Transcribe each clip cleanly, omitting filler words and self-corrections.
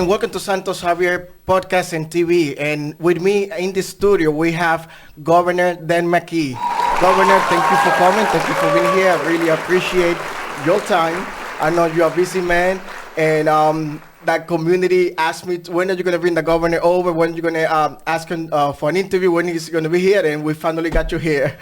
and welcome to Santos Javier Podcast and TV. And with me in the studio, we have Governor Dan Mckee. Governor, thank you for coming. Thank you for being here. I really appreciate your time. I know you're a busy man, and that community asked me, when are you going to bring the governor over? When are you going to ask him for an interview? When he's going to be here? And we finally got you here.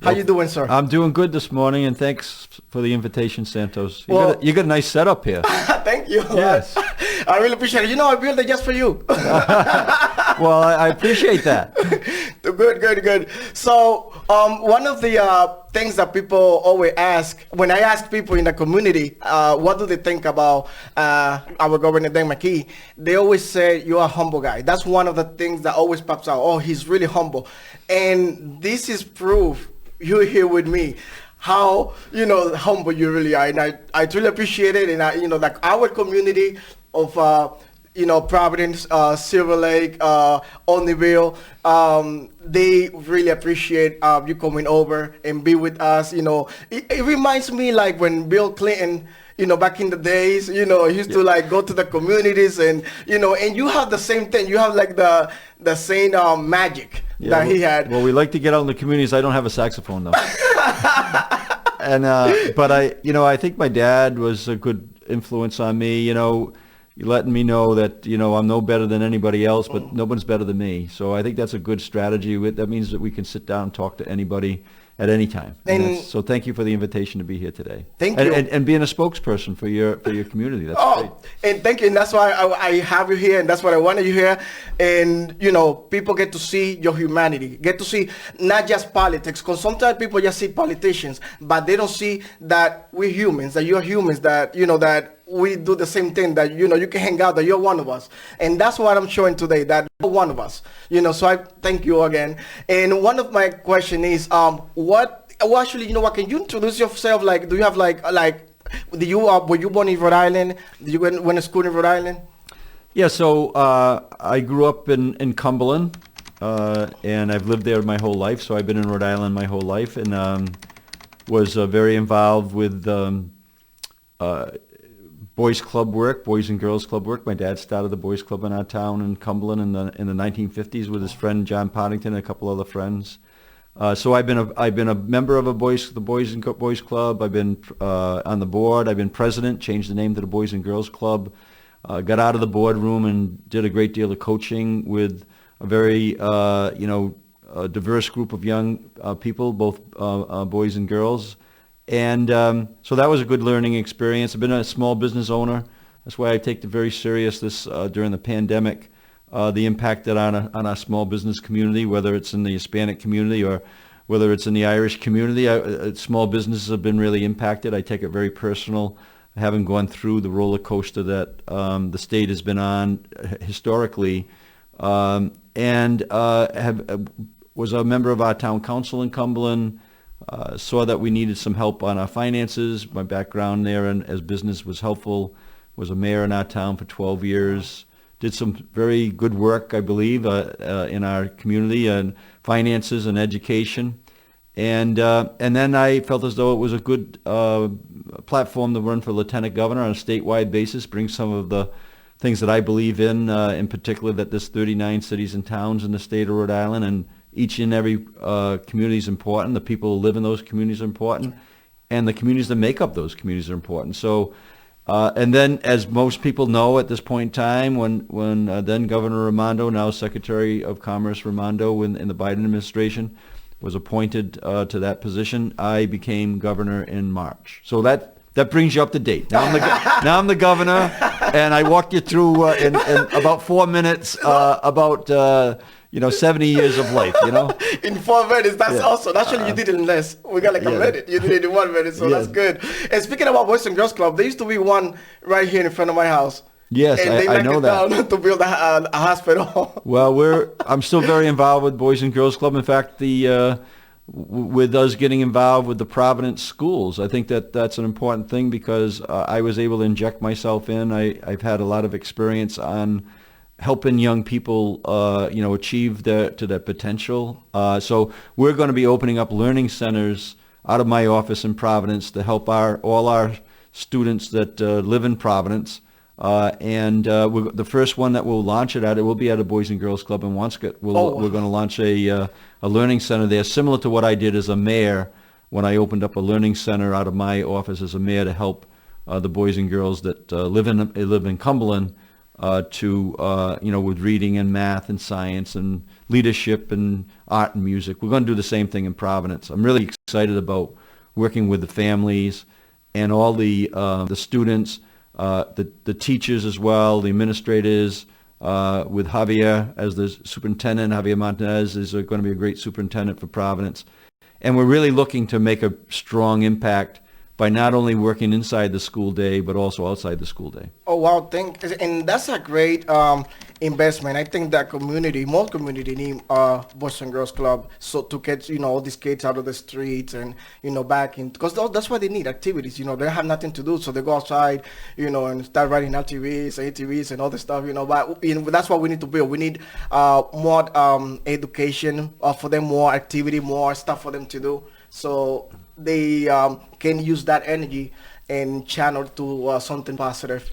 How you doing, sir? I'm doing good this morning, and thanks for the invitation, Santos. You got a nice setup here. Thank you. Yes. I really appreciate it. You know, I built it just for you. Well, I appreciate that. Good. So, one of the things that people always ask, when I ask people in the community, what do they think about our Governor Dan Mckee, they always say, you're a humble guy. That's one of the things that always pops out. Oh, he's really humble. And this is proof, you're here with me, how, humble you really are. And I truly appreciate it. And, like our community of, Providence, Silver Lake, Olneyville, they really appreciate you coming over and be with us. It reminds me like when Bill Clinton, back in the days, he used to like go to the communities and, and you have the same thing. You have like the same magic that he had. Well, we like to get out in the communities. I don't have a saxophone though. And, but I think my dad was a good influence on me, letting me know that, I'm no better than anybody else, but nobody's better than me. So I think that's a good strategy. That means that we can sit down and talk to anybody at any time. So thank you for the invitation to be here today. Thank you. And being a spokesperson for your community. That's great. And thank you. And that's why I have you here, and that's what I wanted you here. And, people get to see your humanity, get to see not just politics, because sometimes people just see politicians, but they don't see that we're humans, that you're humans, that, that we do the same thing, that, you can hang out, that you're one of us. And that's what I'm showing today, that you're one of us. So I thank you again. And one of my question is, can you introduce yourself? Like, do you have were you born in Rhode Island? Did you went to school in Rhode Island? Yeah, so I grew up in Cumberland, and I've lived there my whole life. So I've been in Rhode Island my whole life, and was very involved with boys and girls club work. My dad started the boys club in our town in Cumberland in the 1950s with his friend John Poddington and a couple other friends. So I've been a member of the boys club. I've been on the board. I've been president. Changed the name to the Boys and Girls Club. Got out of the boardroom and did a great deal of coaching with a very a diverse group of young people, both boys and girls. And so that was a good learning experience. I've been a small business owner. That's why I take it very serious during the pandemic. The impact that on our small business community, whether it's in the Hispanic community or whether it's in the Irish community, small businesses have been really impacted. I take it very personal, having gone through the roller coaster that the state has been on historically, and was a member of our town council in Cumberland. Saw that we needed some help on our finances. My background there and as business was helpful. Was a mayor in our town for 12 years. Did some very good work, I believe, in our community and finances and education. And then I felt as though it was a good platform to run for lieutenant governor on a statewide basis, bring some of the things that I believe in particular that there's 39 cities and towns in the state of Rhode Island, and each and every community is important. The people who live in those communities are important, and the communities that make up those communities are important. So, and then, as most people know at this point in time, when then Governor Raimondo, now Secretary of Commerce Raimondo in the Biden administration, was appointed to that position, I became governor in March. So that brings you up to date. Now I'm the governor, and I walked you through in about 4 minutes about 70 years of life, In 4 minutes, that's awesome. Actually, you did it in less. We got like a minute. You did it in 1 minute, so that's good. And speaking about Boys and Girls Club, there used to be one right here in front of my house. Yes, and they I know that. Down to build a hospital. Well, I'm still very involved with Boys and Girls Club. In fact, with us getting involved with the Providence schools, I think that's an important thing because I was able to inject myself in. I've had a lot of experience on helping young people, achieve their potential. So we're going to be opening up learning centers out of my office in Providence to help all our students that live in Providence The first one that we'll launch it will be at a Boys and Girls Club in Wanscott. We're going to launch a learning center there, similar to what I did as a mayor when I opened up a learning center out of my office as a mayor to help the boys and girls that live in Cumberland with reading and math and science and leadership and art and music. We're going to do the same thing in Providence. I'm really excited about working with the families and all the students, the teachers as well, the administrators, with Javier as the superintendent. Javier Montez is going to be a great superintendent for Providence. And we're really looking to make a strong impact by not only working inside the school day, but also outside the school day. Oh, wow. And that's a great investment. I think that most community need Boys and Girls Club, so to get, all these kids out of the streets and, back in, because that's what they need, activities. They have nothing to do, so they go outside, and start riding LTVs, ATVs, and all this stuff, but that's what we need to build. We need more education for them, more activity, more stuff for them to do, so they can use that energy and channel to something positive.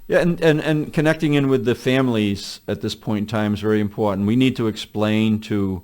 Yeah, and connecting in with the families at this point in time is very important. We need to explain to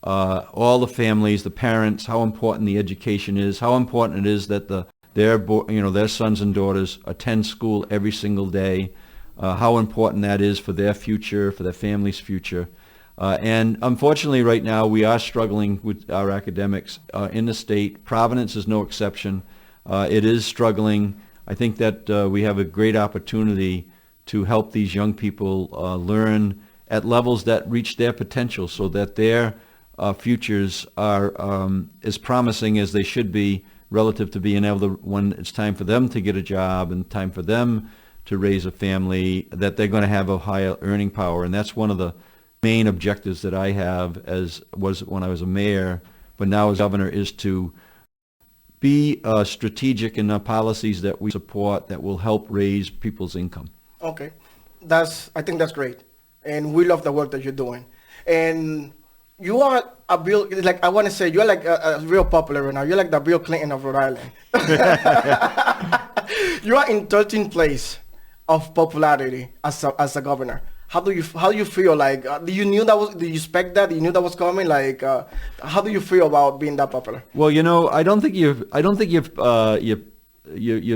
all the families, the parents, how important the education is, how important it is that their sons and daughters attend school every single day, how important that is for their future, for their family's future. And unfortunately, right now, we are struggling with our academics in the state. Providence is no exception. It is struggling. I think that we have a great opportunity to help these young people learn at levels that reach their potential so that their futures are as promising as they should be relative to being able to, when it's time for them to get a job and time for them to raise a family, that they're going to have a higher earning power. And that's one of the main objectives that I have was when I was a mayor, but now as governor, is to be strategic in the policies that we support that will help raise people's income. Okay. I think that's great. And we love the work that you're doing. And you are I want to say, you're like a real popular right now. You're like the Bill Clinton of Rhode Island. You are in 13th place of popularity as a governor. How do you feel? Like, do you expect that? You knew that was coming? Like, how do you feel about being that popular? Well, I don't think you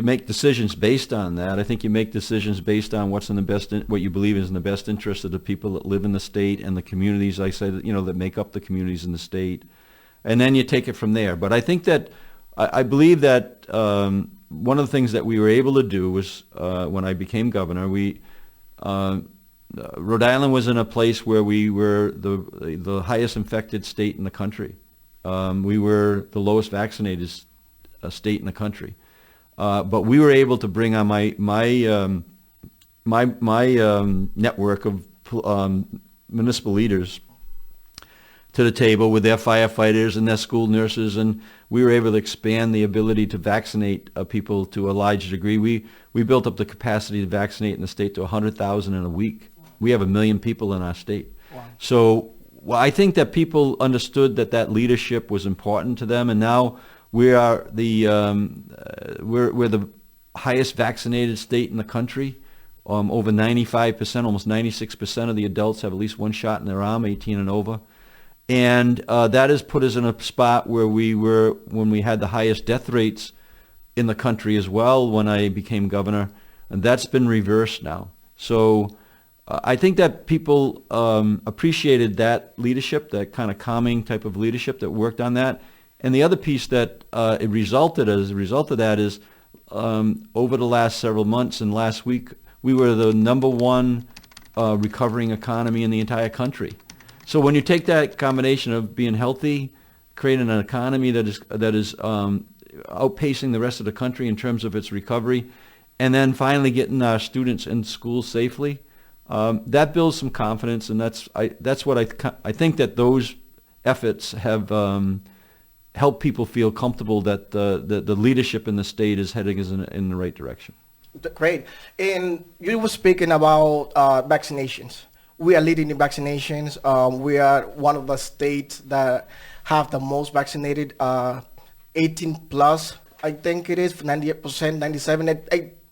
make decisions based on that. I think you make decisions based on what you believe is in the best interest of the people that live in the state and the communities. I say that make up the communities in the state, and then you take it from there. But I think that I believe that one of the things that we were able to do was when I became governor, Rhode Island was in a place where we were the highest infected state in the country. We were the lowest vaccinated state in the country, but we were able to bring on my network of municipal leaders to the table with their firefighters and their school nurses, and we were able to expand the ability to vaccinate people to a large degree. We built up the capacity to vaccinate in the state to 100,000 in a week. We have 1 million people in our state. Wow. So I think that people understood that leadership was important to them, and now we are we're the highest vaccinated state in the country. Over 95%, almost 96% of the adults have at least one shot in their arm, 18 and over. And that has put us in a spot where we were when we had the highest death rates in the country as well when I became governor, and that's been reversed now. So I think that people appreciated that leadership, that kind of calming type of leadership that worked on that. And the other piece that it resulted as a result of that is over the last several months and last week, we were the number one recovering economy in the entire country. So when you take that combination of being healthy, creating an economy that is outpacing the rest of the country in terms of its recovery, and then finally getting our students in school safely, that builds some confidence, and that's what I think that those efforts have helped people feel comfortable that the leadership in the state is heading us in the right direction. Great. And you were speaking about vaccinations. We are leading in vaccinations. We are one of the states that have the most vaccinated 18 plus, I think it is, 98%, 97.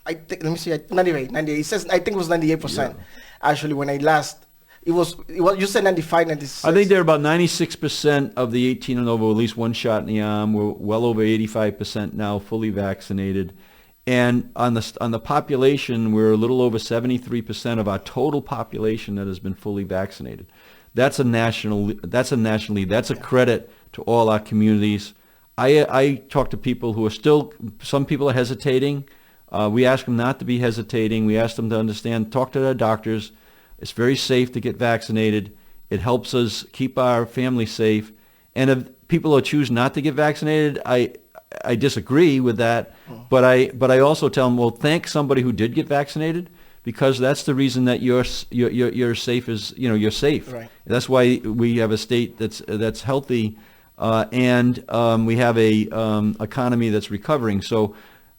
I think, let me see, 98. It says, I think it was 98%. Actually, when I last, it was, you said 95, 96. I think they're about 96% of the 18 and over, at least one shot in the arm. We're well over 85% now fully vaccinated. And on the population, we're a little over 73% of our total population that has been fully vaccinated. That's a national lead. That's a credit to all our communities. I talk to people who are still, some people are hesitating. We ask them not to be hesitating. We ask them to understand, talk to their doctors. It's very safe to get vaccinated. It helps us keep our family safe. And if people choose not to get vaccinated, I disagree with that, but I also tell them, well, thank somebody who did get vaccinated, because that's the reason that you're safe. You're safe. Right. That's why we have a state that's healthy, and we have a economy that's recovering. So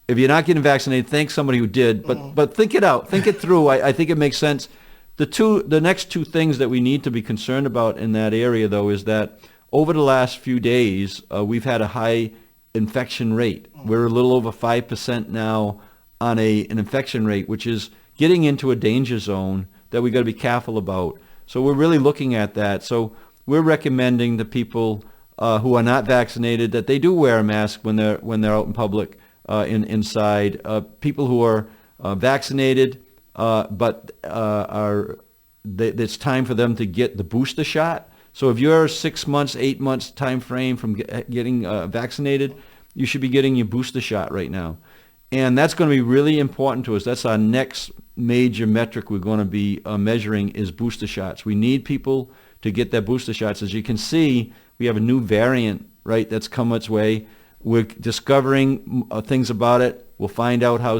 if you're not getting vaccinated, thank somebody who did. But think it out, think it through. I think it makes sense. The next two things that we need to be concerned about in that area, though, is that over the last few days we've had a high infection rate. We're a little over 5% now on an infection rate, which is getting into a danger zone that we got to be careful about. So we're really looking at that. So we're recommending to people who are not vaccinated that they do wear a mask when they're out in public, inside. People who are vaccinated, but it's time for them to get the booster shot. So if you're 6 months, 8 months time frame from getting vaccinated, you should be getting your booster shot right now. And that's going to be really important to us. That's our next major metric we're going to be measuring is booster shots. We need people to get their booster shots. As you can see, we have a new variant, right, that's come its way. We're discovering things about it. We'll find out how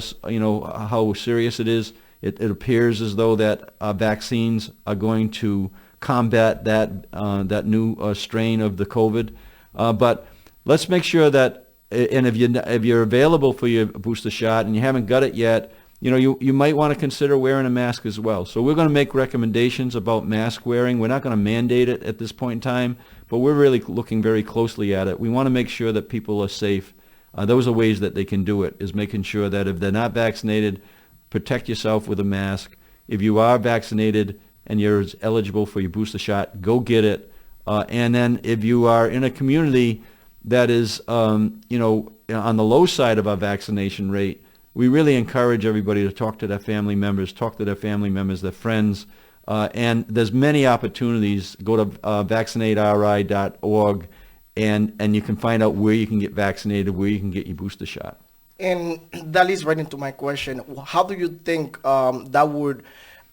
serious it is. It appears as though that vaccines are going to combat that new strain of the COVID, but let's make sure that, and if you're available for your booster shot and you haven't got it yet, you might want to consider wearing a mask as well. So we're going to make recommendations about mask wearing. We're not going to mandate it at this point in time, but we're really looking very closely at it. We want to make sure that people are safe. Those are ways that they can do it, is making sure that if they're not vaccinated, protect yourself with a mask. If you are vaccinated and you're eligible for your booster shot, go get it. And then if you are in a community that is, on the low side of our vaccination rate, we really encourage everybody to talk to their family members, their friends, and there's many opportunities. Go to vaccinateri.org, and you can find out where you can get vaccinated, where you can get your booster shot. And that leads right into my question. How do you think that would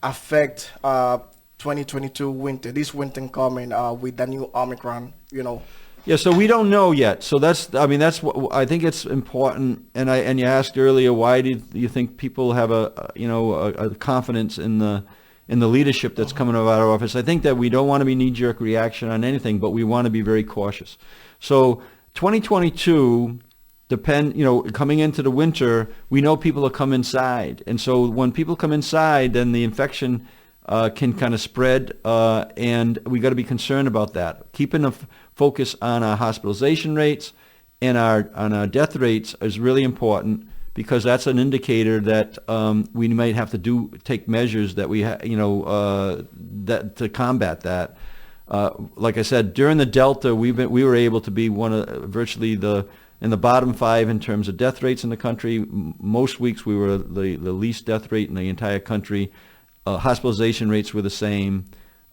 affect 2022 winter, this winter coming with the new Omicron, Yeah, so we don't know yet. So that's what I think it's important. And you asked earlier, why do you think people have a confidence in the leadership that's coming out of our office? I think that we don't want to be knee-jerk reaction on anything, but we want to be very cautious. So 2022, coming into the winter, we know people will come inside. And so when people come inside, then the infection can kind of spread, and we got to be concerned about that. Keeping a focus on our hospitalization rates and on our death rates is really important, because that's an indicator that we might have to take measures that that to combat that. Like I said, during the Delta, we were able to be one of virtually in the bottom 5 in terms of death rates in the country. Most weeks we were the least death rate in the entire country. Hospitalization rates were the same.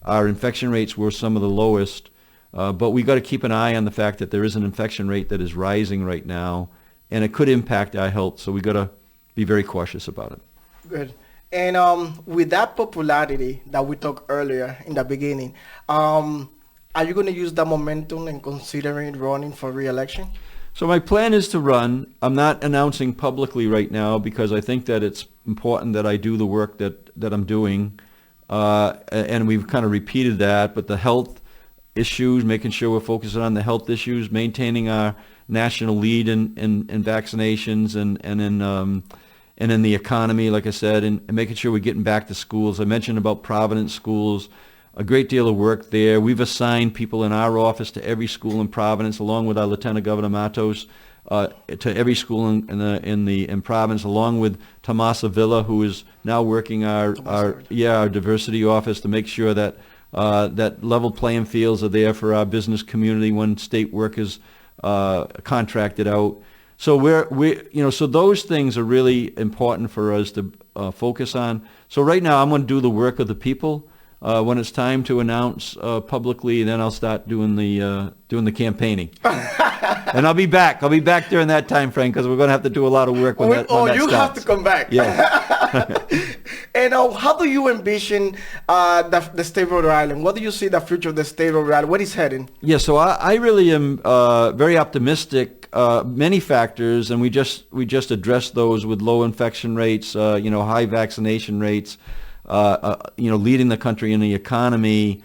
Our infection rates were some of the lowest. But we got to keep an eye on the fact that there is an infection rate that is rising right now, and it could impact our health. So we got to be very cautious about it. Good. And with that popularity that we talked earlier in the beginning, are you going to use that momentum and considering running for re-election? So my plan is to run. I'm not announcing publicly right now because I think that it's important that I do the work that I'm doing. And we've kind of repeated that, but the health issues, making sure we're focusing on the health issues, maintaining our national lead in vaccinations and in the economy, like I said, and making sure we're getting back to schools. I mentioned about Providence schools, a great deal of work there. We've assigned people in our office to every school in Providence, along with our Lieutenant Governor Matos. to every school in province, along with Tomasa Villa, who is now working our diversity office to make sure that that level playing fields are there for our business community when state work is contracted out. So so those things are really important for us to focus on. So right now I'm going to do the work of the people. When it's time to announce publicly, then I'll start doing the campaigning. And I'll be back. I'll be back during that time frame because we're going to have to do a lot of work when that starts. Have to come back. Yeah. And how do you envision the state of Rhode Island? What do you see the future of the state of Rhode Island? What is heading? Yeah, so I really am very optimistic. Many factors, and we just addressed those with low infection rates, high vaccination rates, leading the country in the economy.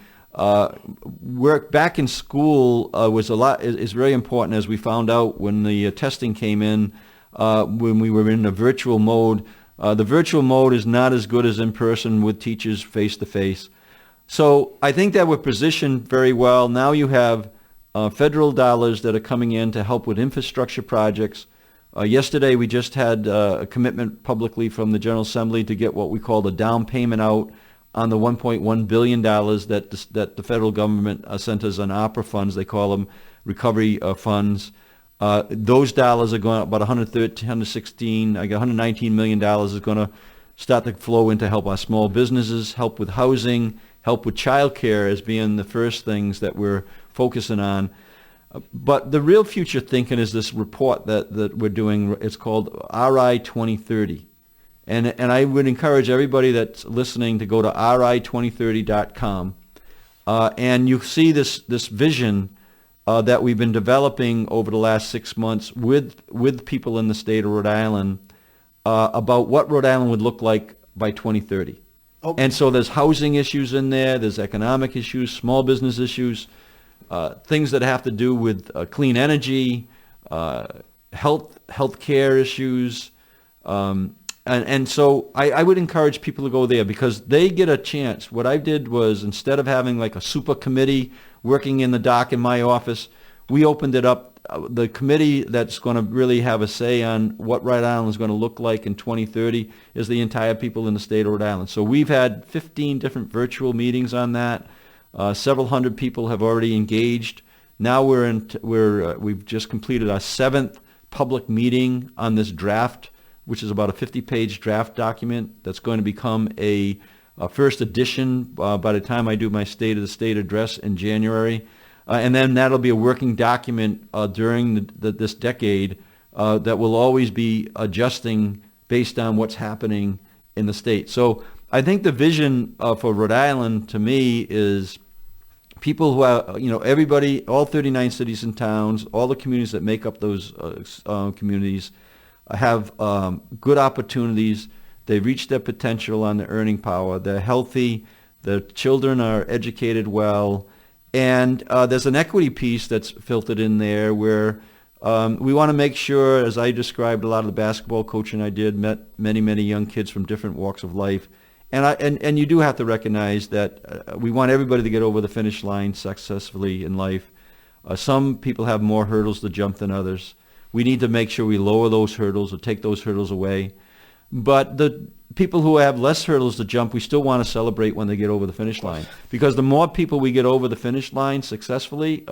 Work back in school is very important, as we found out when the testing came in, when we were in the virtual mode. The virtual mode is not as good as in person with teachers face to face. So I think that we're positioned very well. Now you have federal dollars that are coming in to help with infrastructure projects. Yesterday we just had a commitment publicly from the General Assembly to get what we call the down payment out on the $1.1 billion that the federal government sent us on opera funds. They call them recovery funds. Those dollars are going up about $119 million is going to start to flow in to help our small businesses, help with housing, help with childcare as being the first things that we're focusing on. But the real future thinking is this report that we're doing. It's called RI 2030. And I would encourage everybody that's listening to go to ri2030.com. And you see this vision that we've been developing over the last 6 months with people in the state of Rhode Island about what Rhode Island would look like by 2030. Okay. And so there's housing issues in there, there's economic issues, small business issues, things that have to do with clean energy, health care issues, and so I would encourage people to go there because they get a chance. What I did was, instead of having like a super committee working in the dock in my office, we opened it up. The committee that's going to really have a say on what Rhode Island is going to look like in 2030 is the entire people in the state of Rhode Island. So we've had 15 different virtual meetings on that. Several hundred people have already engaged. Now we've just completed our 7th public meeting on this draft, which is about a 50-page draft document that's going to become a first edition by the time I do my State of the State address in January. And then that'll be a working document during this decade that will always be adjusting based on what's happening in the state. So I think the vision for Rhode Island, to me, is people who are, everybody, all 39 cities and towns, all the communities that make up those communities have good opportunities. They've reached their potential on their earning power. They're healthy. Their children are educated well. And there's an equity piece that's filtered in there where we want to make sure, as I described, a lot of the basketball coaching I did, met many, many young kids from different walks of life. And you do have to recognize that we want everybody to get over the finish line successfully in life. Some people have more hurdles to jump than others. We need to make sure we lower those hurdles or take those hurdles away. But the people who have less hurdles to jump, we still want to celebrate when they get over the finish line. Because the more people we get over the finish line successfully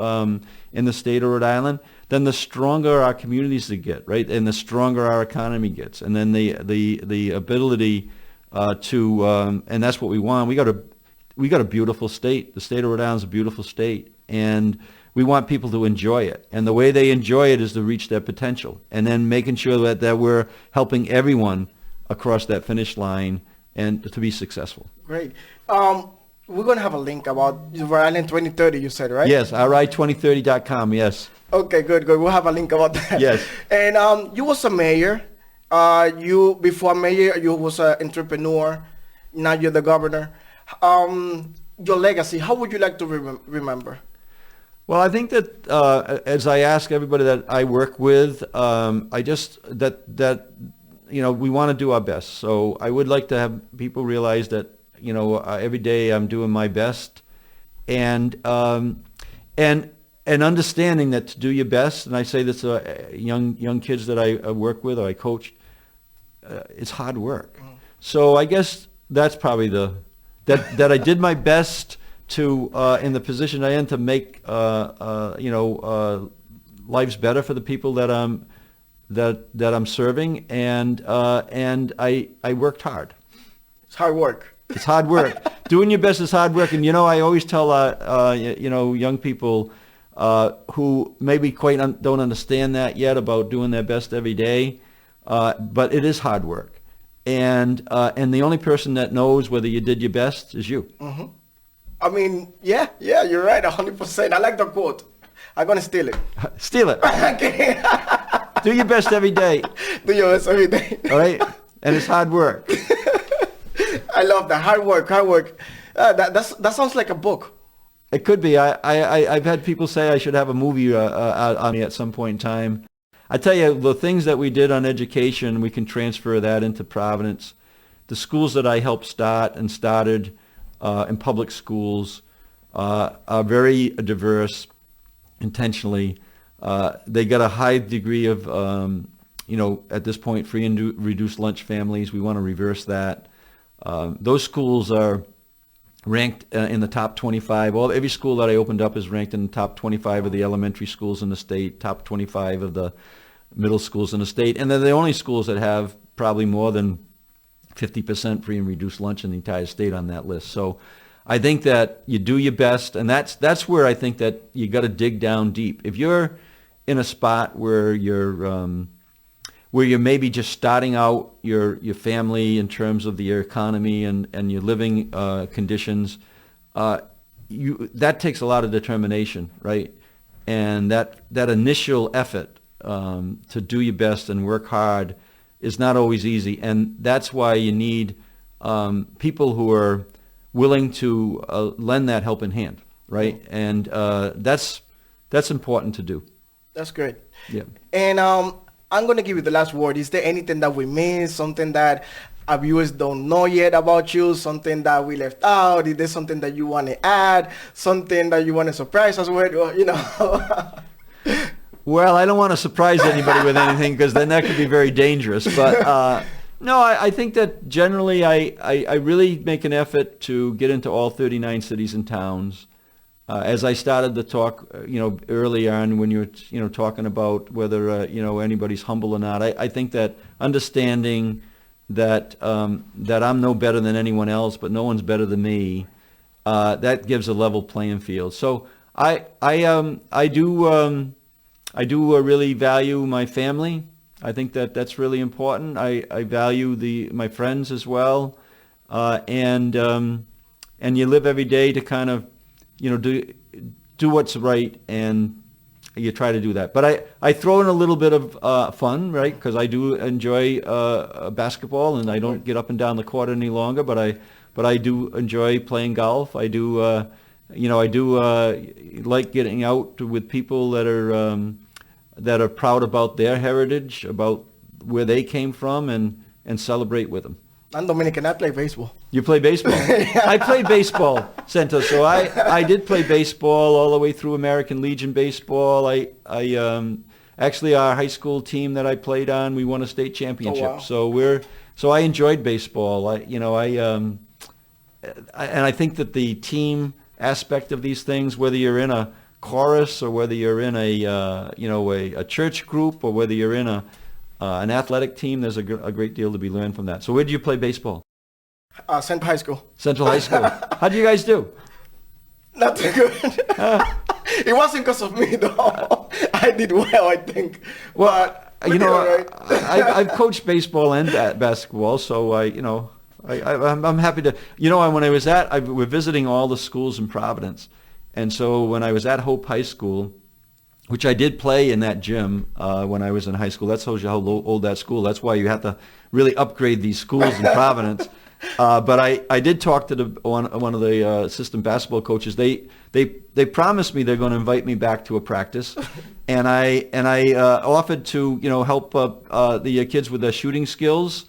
in the state of Rhode Island, then the stronger our communities get, right? And the stronger our economy gets. And then the ability and that's what we want. We got a beautiful state. The state of Rhode Island is a beautiful state. And we want people to enjoy it. And the way they enjoy it is to reach their potential. And then making sure that we're helping everyone across that finish line and to be successful. Great. We're going to have a link about Rhode Island 2030, you said, right? Yes, ri2030.com, yes. Okay, good. We'll have a link about that. Yes. And you was a mayor. Before mayor, you was an entrepreneur. Now you're the governor. Your legacy, how would you like to remember? Well, I think that as I ask everybody that I work with, I just we want to do our best. So I would like to have people realize that every day I'm doing my best, and and understanding that to do your best, and I say this to young kids that I work with or I coach, it's hard work. So I guess that's probably that I did my best to in the position I am to make lives better for the people that I'm serving, and I worked hard. It's hard work. It's hard work. Doing your best is hard work, and I always tell young people who maybe don't understand that yet about doing their best every day, but it is hard work, and the only person that knows whether you did your best is you. Mm-hmm. I mean, yeah, you're right, 100%. I like the quote. I'm gonna steal it. Steal it. Okay. Do your best every day. Do your best every day. All right, and it's hard work. I love that. Hard work. That sounds like a book. It could be. I've had people say I should have a movie out on me at some point in time. I tell you, the things that we did on education, we can transfer that into Providence. The schools that I helped start and started in public schools are very diverse, intentionally. They got a high degree of, at this point, free and reduced lunch families. We want to reverse that. Those schools are ranked in the top 25. Every school that I opened up is ranked in the top 25 of the elementary schools in the state, top 25 of the middle schools in the state, and they're the only schools that have probably more than 50% free and reduced lunch in the entire state on that list. So I think that you do your best, and that's where I think that you got to dig down deep. If you're in a spot where you're maybe just starting out your family in terms of your economy and your living conditions, that takes a lot of determination, right? And that initial effort to do your best and work hard is not always easy, and that's why you need people who are willing to lend that helping hand, right? And that's important to do. That's great. Yeah. And I'm going to give you the last word. Is there anything that we missed, something that our viewers don't know yet about you, something that we left out? Is there something that you want to add, something that you want to surprise us with, or, Well, I don't want to surprise anybody with anything because then that could be very dangerous. But no, I think that generally I really make an effort to get into all 39 cities and towns. As I started to talk, early on when you were, talking about whether, anybody's humble or not, I think that understanding that that I'm no better than anyone else, but no one's better than me, that gives a level playing field. So I do really value my family. I think that that's really important. I value my friends as well, and you live every day to kind of do what's right, and you try to do that. But I throw in a little bit of fun, right? Because I do enjoy basketball, and I don't get up and down the court any longer. But I do enjoy playing golf. I do like getting out with people that are proud about their heritage, about where they came from, and celebrate with them. I'm Dominican. I play baseball. You play baseball? I played baseball, Santos. So I did play baseball all the way through American Legion baseball. I actually, our high school team that I played on, we won a state championship. Oh, wow. So I enjoyed baseball. And I think that the team aspect of these things, whether you're in a chorus or whether you're in a church group or whether you're in an athletic team, there's a great deal to be learned from that. So where did you play baseball? Central High School. Central High School. How did you guys do? Not too good. It wasn't because of me, though. I did well, I think. Well, right. I've coached baseball and basketball, so I'm happy to. When I was we're visiting all the schools in Providence, and so when I was at Hope High School, which I did play in that gym when I was in high school. That shows you how old that school. That's why you have to really upgrade these schools in Providence. But I did talk to one of the assistant basketball coaches. They promised me they're going to invite me back to a practice, and I offered to help the kids with their shooting skills,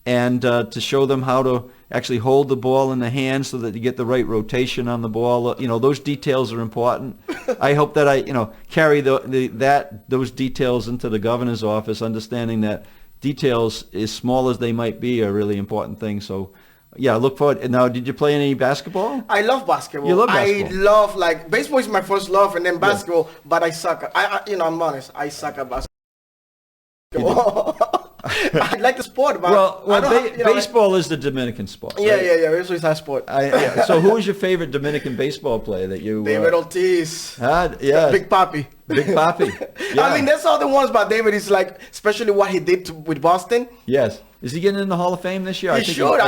and to show them how to actually hold the ball in the hand so that you get the right rotation on the ball. Those details are important. I hope that I, carry those details into the governor's office, understanding that details, as small as they might be, are really important things. So, yeah, look forward. Now, did you play any basketball? I love basketball. You love basketball. I love, like, baseball is my first love, and then basketball, but I suck. I'm honest, I suck at basketball. I like the sport, but baseball is the Dominican sport. Right? Yeah. Baseball is our sport. So, who is your favorite Dominican baseball player that you? David Ortiz. Yeah. Big Papi. Big Papi. Yeah. I mean, that's all the ones. But David is like, especially what he did with Boston. Yes. Is he getting in the Hall of Fame this year? I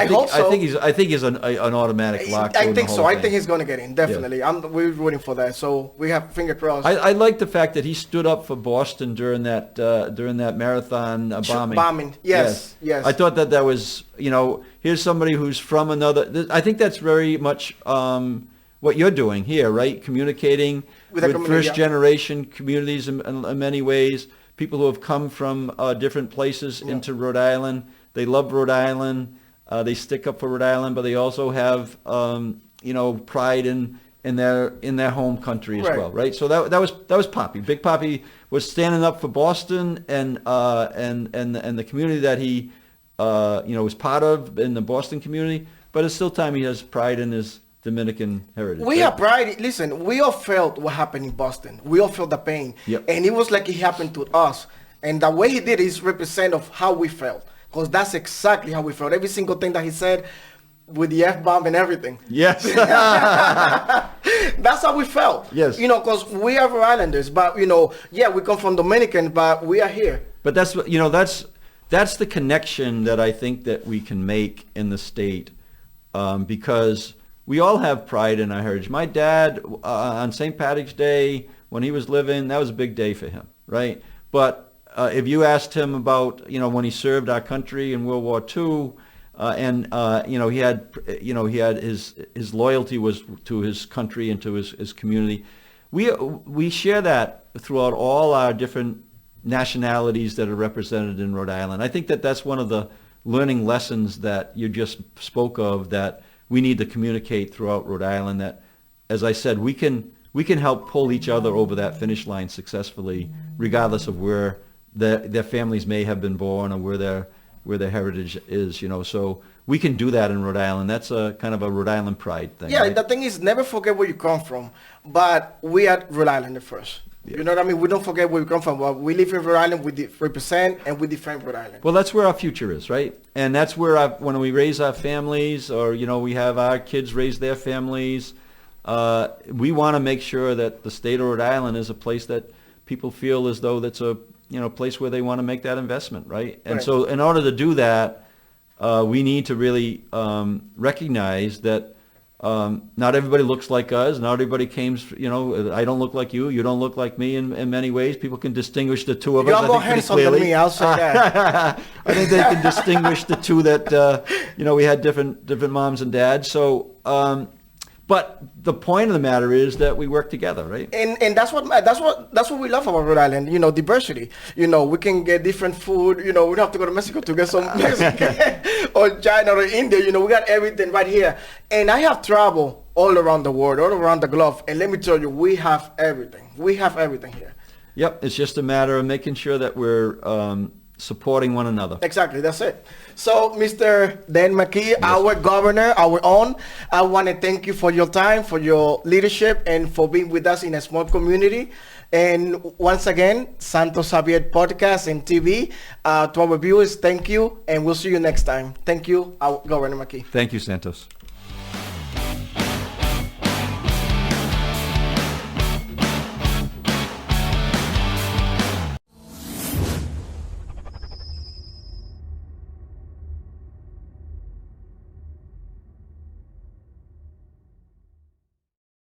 hope so. I think he's an automatic lock. I think so. I think he's going to get in, definitely. Yeah. We're rooting for that. So we have finger crossed. I like the fact that he stood up for Boston during that marathon bombing. Yes. I thought that was, here's somebody who's from another. I think that's very much what you're doing here, right? Communicating with first generation communities in many ways. People who have come from different places into Rhode Island. They love Rhode Island. They stick up for Rhode Island, but they also have, pride in their home country as well, right? So that was Papi. Big Papi was standing up for Boston and the community that he, was part of in the Boston community. But it's still time he has pride in his Dominican heritage. We have pride. Listen, we all felt what happened in Boston. We all felt the pain. Yep. And it was like it happened to us. And the way he did is represent of how we felt. Because that's exactly how we felt. Every single thing that he said with the F-bomb and everything. Yes. That's how we felt. Yes. Because we are Rhode Islanders. But, we come from Dominican, but we are here. But that's the connection that I think that we can make in the state because we all have pride in our heritage. My dad, on St. Patrick's Day, when he was living, that was a big day for him, right? But if you asked him about, when he served our country in World War II, he had his loyalty was to his country and to his community. We share that throughout all our different nationalities that are represented in Rhode Island. I think that that's one of the learning lessons that you just spoke of, that we need to communicate throughout Rhode Island, that, as I said, we can help pull each other over that finish line successfully, regardless of where their families may have been born or where their heritage is, So we can do that in Rhode Island. That's a kind of a Rhode Island pride thing. Yeah, right? The thing is, never forget where you come from. But we are Rhode Islanders first. Yeah. You know what I mean? We don't forget where we come from. Well, we live in Rhode Island, we represent, and we defend Rhode Island. Well, that's where our future is, right? And that's where when we raise our families, or, we have our kids raise their families, we want to make sure that the state of Rhode Island is a place that people feel as though that's a place where they want to make that investment, right? And so in order to do that, we need to really recognize that not everybody looks like us. Not everybody came, I don't look like you. You don't look like me in many ways. People can distinguish the two of us. You're more handsome than me, I'll say that. I think they can distinguish the two that, we had different moms and dads. So, but the point of the matter is that we work together, right? And that's what we love about Rhode Island. Diversity. We can get different food. We don't have to go to Mexico to get some Mexican or China or India. We got everything right here. And I have traveled all around the world, all around the globe. And let me tell you, we have everything. We have everything here. Yep. It's just a matter of making sure that we're supporting one another. Exactly, that's it. So, Mr. Dan Mckee, our governor, our own, I want to thank you for your time, for your leadership, and for being with us in a small community. And once again, Santos Javier Podcast and TV, to our viewers, thank you, and we'll see you next time. Thank you, our Governor Mckee. Thank you, Santos.